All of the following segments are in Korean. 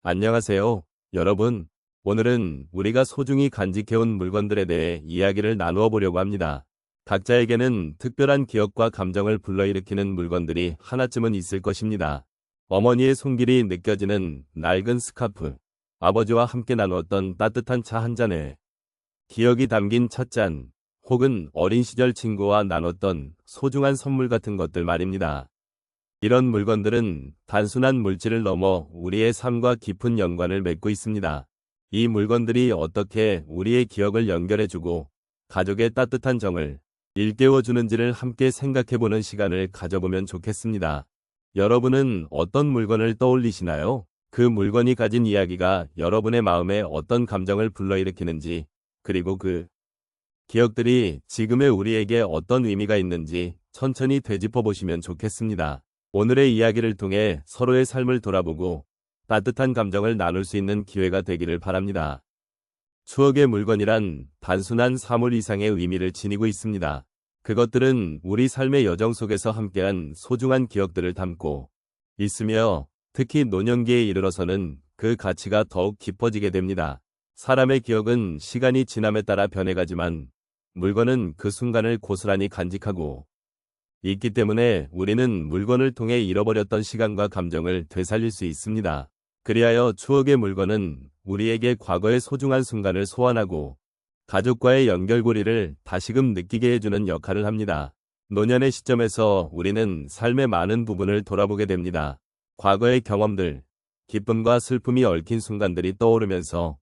안녕하세요, 여러분. 오늘은 우리가 소중히 간직해온 물건들에 대해 이야기를 나누어 보려고 합니다. 각자에게는 특별한 기억과 감정을 불러일으키는 물건들이 하나쯤은 있을 것입니다. 어머니의 손길이 느껴지는 낡은 스카프, 아버지와 함께 나누었던 따뜻한 차 한 잔에 기억이 담긴 찻잔, 혹은 어린 시절 친구와 나눴던 소중한 선물 같은 것들 말입니다. 이런 물건들은 단순한 물질을 넘어 우리의 삶과 깊은 연관을 맺고 있습니다. 이 물건들이 어떻게 우리의 기억을 연결해주고 가족의 따뜻한 정을 일깨워주는지를 함께 생각해보는 시간을 가져보면 좋겠습니다. 여러분은 어떤 물건을 떠올리시나요? 그 물건이 가진 이야기가 여러분의 마음에 어떤 감정을 불러일으키는지, 그리고 그 기억들이 지금의 우리에게 어떤 의미가 있는지 천천히 되짚어보시면 좋겠습니다. 오늘의 이야기를 통해 서로의 삶을 돌아보고 따뜻한 감정을 나눌 수 있는 기회가 되기를 바랍니다. 추억의 물건이란 단순한 사물 이상의 의미를 지니고 있습니다. 그것들은 우리 삶의 여정 속에서 함께한 소중한 기억들을 담고 있으며, 특히 노년기에 이르러서는 그 가치가 더욱 깊어지게 됩니다. 사람의 기억은 시간이 지남에 따라 변해가지만 물건은 그 순간을 고스란히 간직하고 있기 때문에 우리는 물건을 통해 잃어버렸던 시간과 감정을 되살릴 수 있습니다. 그리하여 추억의 물건은 우리에게 과거의 소중한 순간을 소환하고 가족과의 연결고리를 다시금 느끼게 해주는 역할을 합니다. 노년의 시점에서 우리는 삶의 많은 부분을 돌아보게 됩니다. 과거의 경험들, 기쁨과 슬픔이 얽힌 순간들이 떠오르면서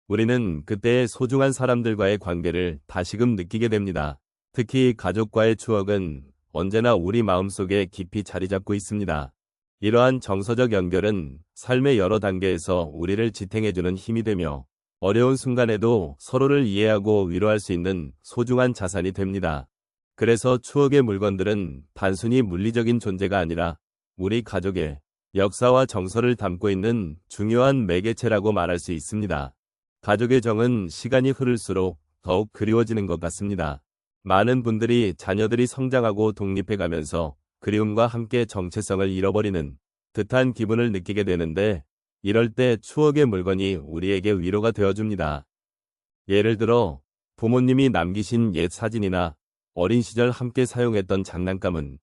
우리는 그때의 소중한 사람들과의 관계를 다시금 느끼게 됩니다. 특히 가족과의 추억은 언제나 우리 마음속에 깊이 자리 잡고 있습니다. 이러한 정서적 연결은 삶의 여러 단계에서 우리를 지탱해주는 힘이 되며 어려운 순간에도 서로를 이해하고 위로할 수 있는 소중한 자산이 됩니다. 그래서 추억의 물건들은 단순히 물리적인 존재가 아니라 우리 가족의 역사와 정서를 담고 있는 중요한 매개체라고 말할 수 있습니다. 가족의 정은 시간이 흐를수록 더욱 그리워지는 것 같습니다. 많은 분들이 자녀들이 성장하고 독립해가면서 그리움과 함께 정체성을 잃어버리는 듯한 기분을 느끼게 되는데, 이럴 때 추억의 물건이 우리에게 위로가 되어줍니다. 예를 들어 부모님이 남기신 옛 사진이나 어린 시절 함께 사용했던 장난감은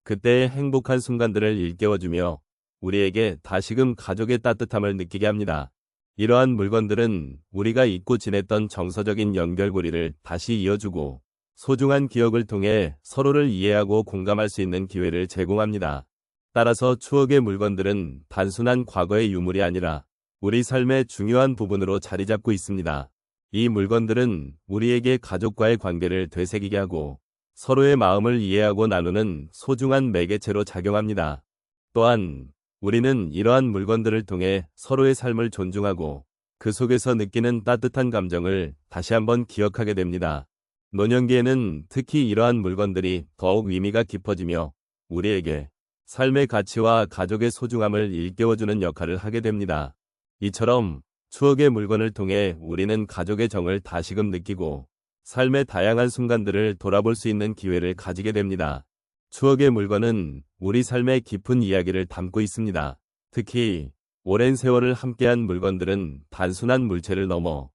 그때의 행복한 순간들을 일깨워주며 우리에게 다시금 가족의 따뜻함을 느끼게 합니다. 이러한 물건들은 우리가 잊고 지냈던 정서적인 연결고리를 다시 이어주고 소중한 기억을 통해 서로를 이해하고 공감할 수 있는 기회를 제공합니다. 따라서 추억의 물건들은 단순한 과거의 유물이 아니라 우리 삶의 중요한 부분으로 자리 잡고 있습니다. 이 물건들은 우리에게 가족과의 관계를 되새기게 하고 서로의 마음을 이해하고 나누는 소중한 매개체로 작용합니다. 또한 우리는 이러한 물건들을 통해 서로의 삶을 존중하고 그 속에서 느끼는 따뜻한 감정을 다시 한번 기억하게 됩니다. 노년기에는 특히 이러한 물건들이 더욱 의미가 깊어지며 우리에게 삶의 가치와 가족의 소중함을 일깨워주는 역할을 하게 됩니다. 이처럼 추억의 물건을 통해 우리는 가족의 정을 다시금 느끼고 삶의 다양한 순간들을 돌아볼 수 있는 기회를 가지게 됩니다. 추억의 물건은 우리 삶의 깊은 이야기를 담고 있습니다. 특히 오랜 세월을 함께한 물건들은 단순한 물체를 넘어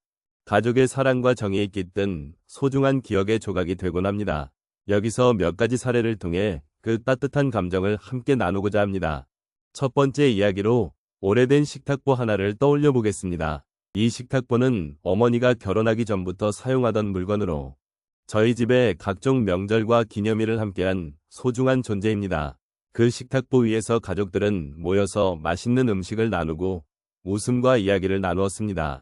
가족의 사랑과 정이 깃든 소중한 기억의 조각이 되곤 합니다. 여기서 몇 가지 사례를 통해 그 따뜻한 감정을 함께 나누고자 합니다. 첫 번째 이야기로 오래된 식탁보 하나를 떠올려 보겠습니다. 이 식탁보는 어머니가 결혼하기 전부터 사용하던 물건으로 저희 집에 각종 명절과 기념일을 함께한 소중한 존재입니다. 그 식탁보 위에서 가족들은 모여서 맛있는 음식을 나누고 웃음과 이야기를 나누었습니다.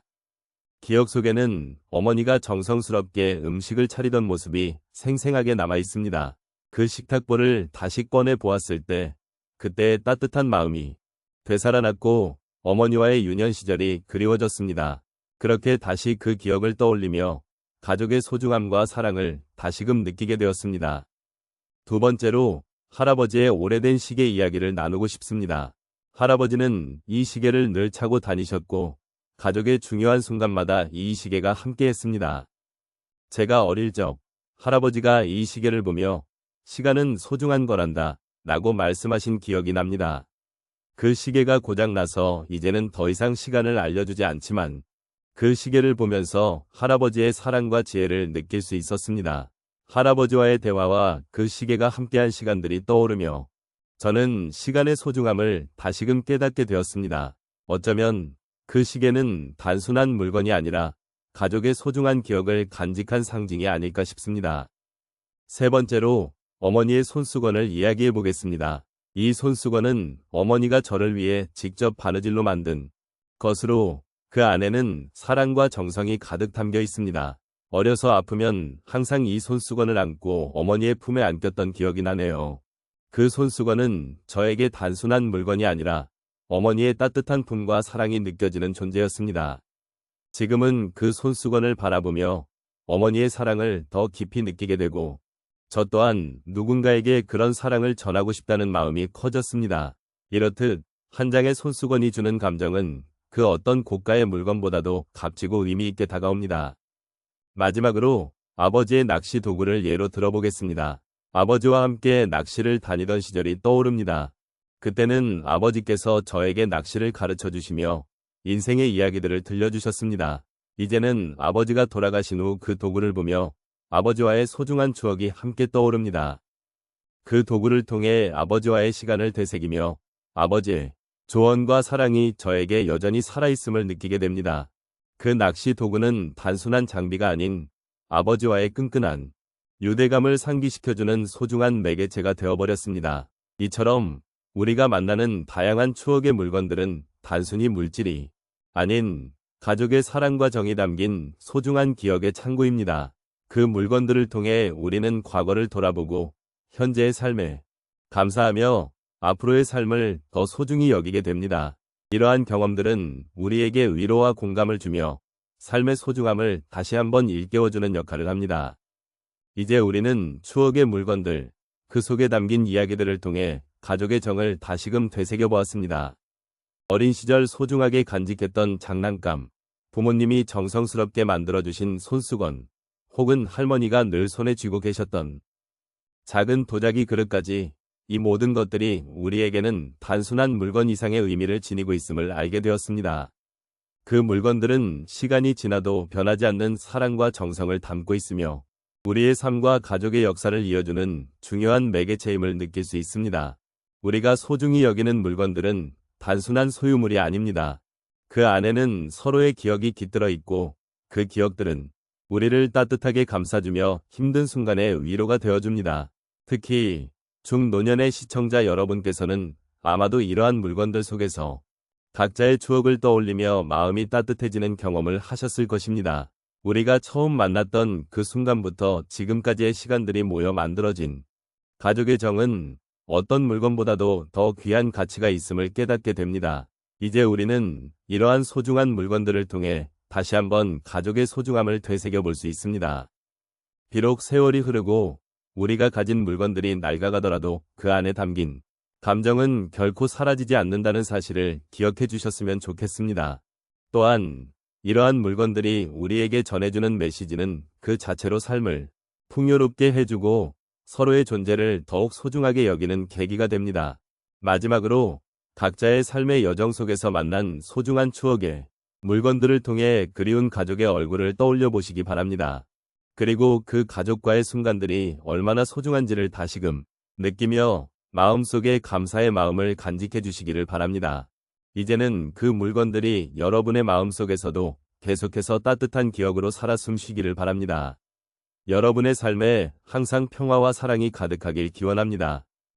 기억 속에는 어머니가 정성스럽게 음식을 차리던 모습이 생생하게 남아 있습니다. 그 식탁보를 다시 꺼내 보았을 때 그때의 따뜻한 마음이 되살아났고 어머니와의 유년 시절이 그리워졌습니다. 그렇게 다시 그 기억을 떠올리며 가족의 소중함과 사랑을 다시금 느끼게 되었습니다. 두 번째로 할아버지의 오래된 시계 이야기를 나누고 싶습니다. 할아버지는 이 시계를 늘 차고 다니셨고 가족의 중요한 순간마다 이 시계가 함께했습니다. 제가 어릴 적 할아버지가 이 시계를 보며 시간은 소중한 거란다 라고 말씀하신 기억이 납니다. 그 시계가 고장나서 이제는 더 이상 시간을 알려주지 않지만 그 시계를 보면서 할아버지의 사랑과 지혜를 느낄 수 있었습니다. 할아버지와의 대화와 그 시계가 함께한 시간들이 떠오르며 저는 시간의 소중함을 다시금 깨닫게 되었습니다. 어쩌면 그 시계는 단순한 물건이 아니라 가족의 소중한 기억을 간직한 상징이 아닐까 싶습니다. 세 번째로 어머니의 손수건을 이야기해 보겠습니다. 이 손수건은 어머니가 저를 위해 직접 바느질로 만든 것으로 그 안에는 사랑과 정성이 가득 담겨 있습니다. 어려서 아프면 항상 이 손수건을 안고 어머니의 품에 안겼던 기억이 나네요. 그 손수건은 저에게 단순한 물건이 아니라 어머니의 따뜻한 품과 사랑이 느껴지는 존재였습니다. 지금은 그 손수건을 바라보며 어머니의 사랑을 더 깊이 느끼게 되고 저 또한 누군가에게 그런 사랑을 전하고 싶다는 마음이 커졌습니다. 이렇듯 한 장의 손수건이 주는 감정은 그 어떤 고가의 물건보다도 값지고 의미 있게 다가옵니다. 마지막으로 아버지의 낚시 도구를 예로 들어보겠습니다. 아버지와 함께 낚시를 다니던 시절이 떠오릅니다. 그때는 아버지께서 저에게 낚시를 가르쳐 주시며 인생의 이야기들을 들려주셨습니다. 이제는 아버지가 돌아가신 후 그 도구를 보며 아버지와의 소중한 추억이 함께 떠오릅니다. 그 도구를 통해 아버지와의 시간을 되새기며 아버지의 조언과 사랑이 저에게 여전히 살아있음을 느끼게 됩니다. 그 낚시 도구는 단순한 장비가 아닌 아버지와의 끈끈한 유대감을 상기시켜주는 소중한 매개체가 되어버렸습니다. 이처럼 우리가 만나는 다양한 추억의 물건들은 단순히 물질이 아닌 가족의 사랑과 정이 담긴 소중한 기억의 창고입니다. 그 물건들을 통해 우리는 과거를 돌아보고 현재의 삶에 감사하며 앞으로의 삶을 더 소중히 여기게 됩니다. 이러한 경험들은 우리에게 위로와 공감을 주며 삶의 소중함을 다시 한번 일깨워주는 역할을 합니다. 이제 우리는 추억의 물건들, 그 속에 담긴 이야기들을 통해 가족의 정을 다시금 되새겨 보았습니다. 어린 시절 소중하게 간직했던 장난감, 부모님이 정성스럽게 만들어주신 손수건, 혹은 할머니가 늘 손에 쥐고 계셨던 작은 도자기 그릇까지 이 모든 것들이 우리에게는 단순한 물건 이상의 의미를 지니고 있음을 알게 되었습니다. 그 물건들은 시간이 지나도 변하지 않는 사랑과 정성을 담고 있으며 우리의 삶과 가족의 역사를 이어주는 중요한 매개체임을 느낄 수 있습니다. 우리가 소중히 여기는 물건들은 단순한 소유물이 아닙니다. 그 안에는 서로의 기억이 깃들어 있고 그 기억들은 우리를 따뜻하게 감싸주며 힘든 순간에 위로가 되어줍니다. 특히 중노년의 시청자 여러분께서는 아마도 이러한 물건들 속에서 각자의 추억을 떠올리며 마음이 따뜻해지는 경험을 하셨을 것입니다. 우리가 처음 만났던 그 순간부터 지금까지의 시간들이 모여 만들어진 가족의 정은 어떤 물건보다도 더 귀한 가치가 있음을 깨닫게 됩니다. 이제 우리는 이러한 소중한 물건들을 통해 다시 한번 가족의 소중함을 되새겨 볼 수 있습니다. 비록 세월이 흐르고 우리가 가진 물건들이 낡아가더라도 그 안에 담긴 감정은 결코 사라지지 않는다는 사실을 기억해 주셨으면 좋겠습니다. 또한 이러한 물건들이 우리에게 전해주는 메시지는 그 자체로 삶을 풍요롭게 해주고 서로의 존재를 더욱 소중하게 여기는 계기가 됩니다. 마지막으로 각자의 삶의 여정 속에서 만난 소중한 추억의 물건들을 통해 그리운 가족의 얼굴을 떠올려 보시기 바랍니다. 그리고 그 가족과의 순간들이 얼마나 소중한지를 다시금 느끼며 마음속에 감사의 마음을 간직해 주시기를 바랍니다. 이제는 그 물건들이 여러분의 마음속에서도 계속해서 따뜻한 기억으로 살아 숨쉬기를 바랍니다. 여러분의 삶에 항상 평화와 사랑이 가득하길 기원합니다.